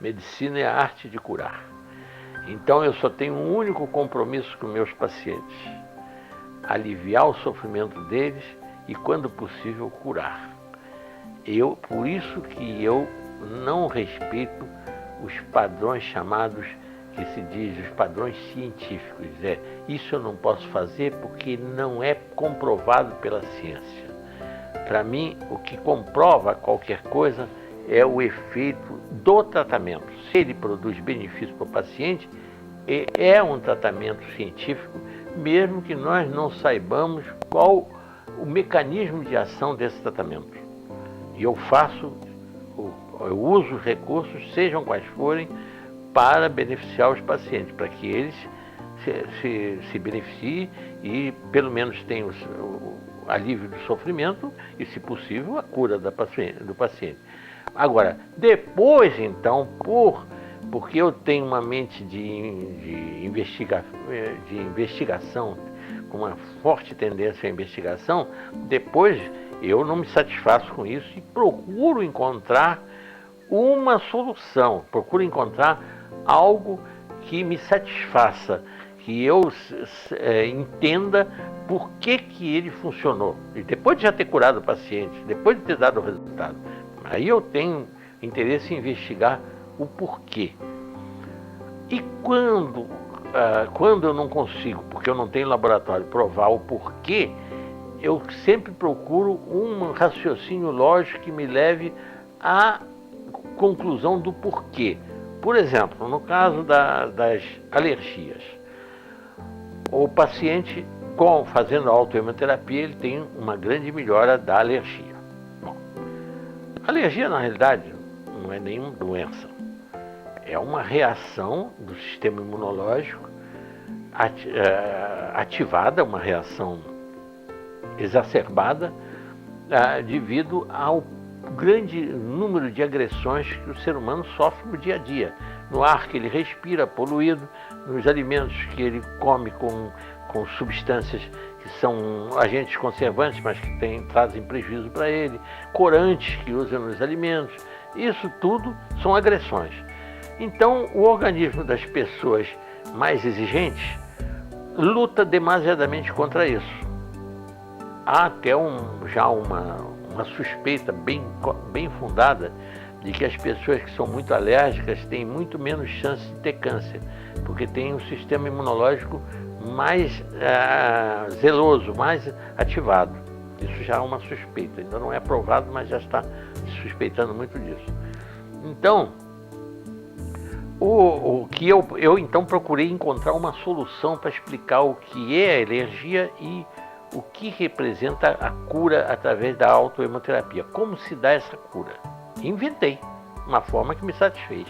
Medicina é a arte de curar. Então eu só tenho um único compromisso com meus pacientes: aliviar o sofrimento deles e, quando possível, curar. Por isso que eu não respeito os padrões chamados, que se diz, os padrões científicos. Isso eu não posso fazer porque não é comprovado pela ciência. Para mim, o que comprova qualquer coisa é o efeito do tratamento. Se ele produz benefício para o paciente, é um tratamento científico, mesmo que nós não saibamos qual o mecanismo de ação desse tratamento. E eu uso recursos, sejam quais forem, para beneficiar os pacientes, para que eles se beneficiem e pelo menos tenham o alívio do sofrimento e, se possível, a cura do paciente. Agora, depois, então, porque eu tenho uma mente de investigação, com uma forte tendência à investigação, depois eu não me satisfaço com isso e procuro encontrar uma solução, procuro encontrar algo que me satisfaça, que eu entenda por que ele funcionou. E depois de já ter curado o paciente, depois de ter dado o resultado, aí eu tenho interesse em investigar o porquê. E quando eu não consigo, porque eu não tenho laboratório, provar o porquê, eu sempre procuro um raciocínio lógico que me leve à conclusão do porquê. Por exemplo, no caso das alergias, o paciente, fazendo a autoimunoterapia, ele tem uma grande melhora da alergia. Bom, a alergia, na realidade, não é nenhuma doença. É uma reação do sistema imunológico ativada, uma reação exacerbada devido ao grande número de agressões que o ser humano sofre no dia a dia. No ar que ele respira poluído, nos alimentos que ele come com substâncias que são agentes conservantes, mas que trazem prejuízo para ele, corantes que usa nos alimentos. Isso tudo são agressões. Então, o organismo das pessoas mais exigentes luta demasiadamente contra isso. Há até já uma suspeita bem fundada de que as pessoas que são muito alérgicas têm muito menos chance de ter câncer, porque têm um sistema imunológico mais zeloso, mais ativado. Isso já é uma suspeita, ainda não é provado, mas já está se suspeitando muito disso. Então, o que eu então procurei encontrar uma solução para explicar o que é a alergia e o que representa a cura através da autoimunoterapia. Como se dá essa cura? Inventei uma forma que me satisfez.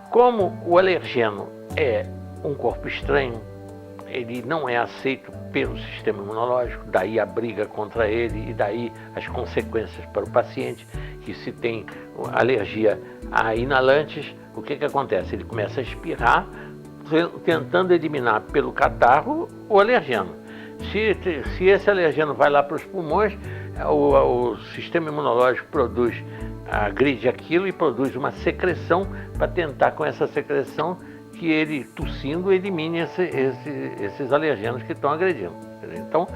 Como o alergeno é um corpo estranho, ele não é aceito pelo sistema imunológico, daí a briga contra ele e daí as consequências para o paciente, que se tem alergia a inalantes, o que acontece? Ele começa a espirrar, tentando eliminar pelo catarro o alergeno. Se esse alergeno vai lá para os pulmões, o sistema imunológico agride aquilo e produz uma secreção para tentar, com essa secreção, que ele, tossindo, elimine esses alergenos que estão agredindo. Então,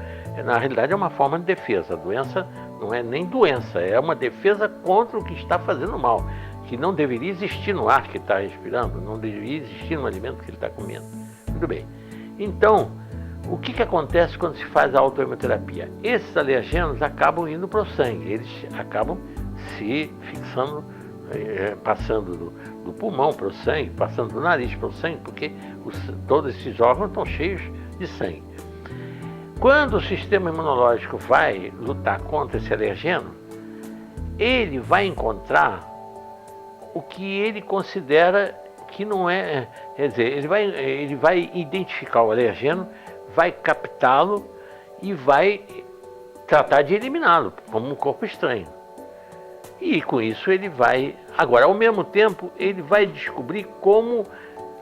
na realidade, é uma forma de defesa. A doença não é nem doença, é uma defesa contra o que está fazendo mal, que não deveria existir no ar que está respirando, não deveria existir no alimento que ele está comendo. Muito bem. Então, o que acontece quando se faz a autoimunoterapia? Esses alergenos acabam indo para o sangue, eles acabam se fixando, passando do pulmão para o sangue, passando do nariz para o sangue, porque todos esses órgãos estão cheios de sangue. Quando o sistema imunológico vai lutar contra esse alergeno, ele vai encontrar o que ele considera que não é, quer dizer, ele vai identificar o alergeno, vai captá-lo e vai tratar de eliminá-lo como um corpo estranho. E com isso ele vai, agora ao mesmo tempo, ele vai descobrir como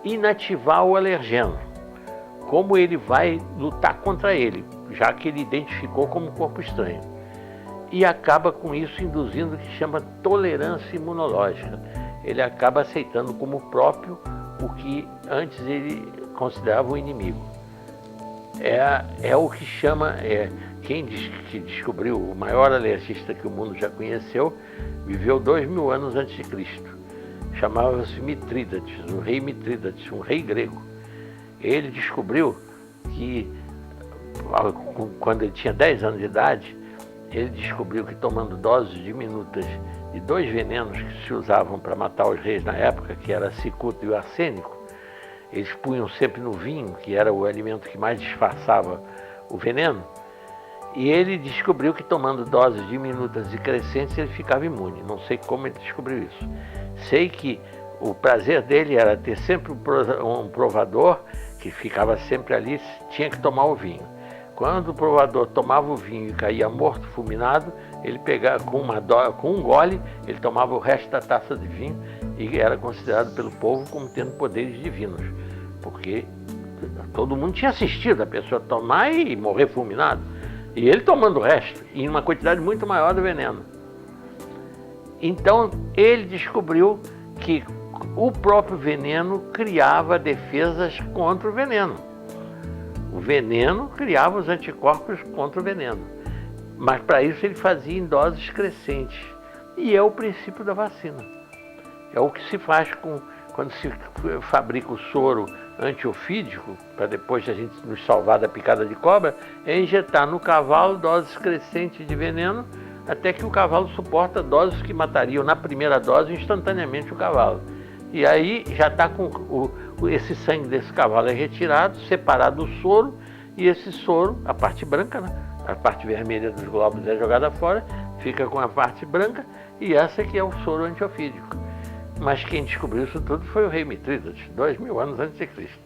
inativar o alergeno, como ele vai lutar contra ele, já que ele identificou como corpo estranho. E acaba com isso induzindo o que chama tolerância imunológica. ele acaba aceitando como próprio o que antes ele considerava um inimigo. É o que chama, quem diz que descobriu, o maior alergista que o mundo já conheceu, viveu 2000 anos antes de Cristo. Chamava-se Mitrídates, o rei Mitrídates, um rei grego. Ele descobriu que, quando ele tinha 10 anos de idade, ele descobriu que tomando doses diminutas de 2 venenos que se usavam para matar os reis na época, que era a cicuta e o arsênico, eles punham sempre no vinho, que era o alimento que mais disfarçava o veneno, e ele descobriu que tomando doses diminutas e crescentes ele ficava imune. Não sei como ele descobriu isso. Sei que o prazer dele era ter sempre um provador que ficava sempre ali, tinha que tomar o vinho. Quando o provador tomava o vinho e caía morto, fulminado, ele pegava com um gole, ele tomava o resto da taça de vinho e era considerado pelo povo como tendo poderes divinos, porque todo mundo tinha assistido a pessoa tomar e morrer fulminado, e ele tomando o resto, em uma quantidade muito maior do veneno. Então ele descobriu que o próprio veneno criava defesas contra o veneno. O veneno criava os anticorpos contra o veneno. Mas para isso ele fazia em doses crescentes. E é o princípio da vacina. É o que se faz quando se fabrica o soro antiofídico, para depois a gente nos salvar da picada de cobra, é injetar no cavalo doses crescentes de veneno, até que o cavalo suporta doses que matariam na primeira dose instantaneamente o cavalo. E aí já está com esse sangue desse cavalo é retirado, separado do soro, e esse soro, a parte branca, né? A parte vermelha dos glóbulos é jogada fora, fica com a parte branca, e essa que é o soro antiofídico. Mas quem descobriu isso tudo foi o rei Mitrídates, 2000 anos antes de Cristo.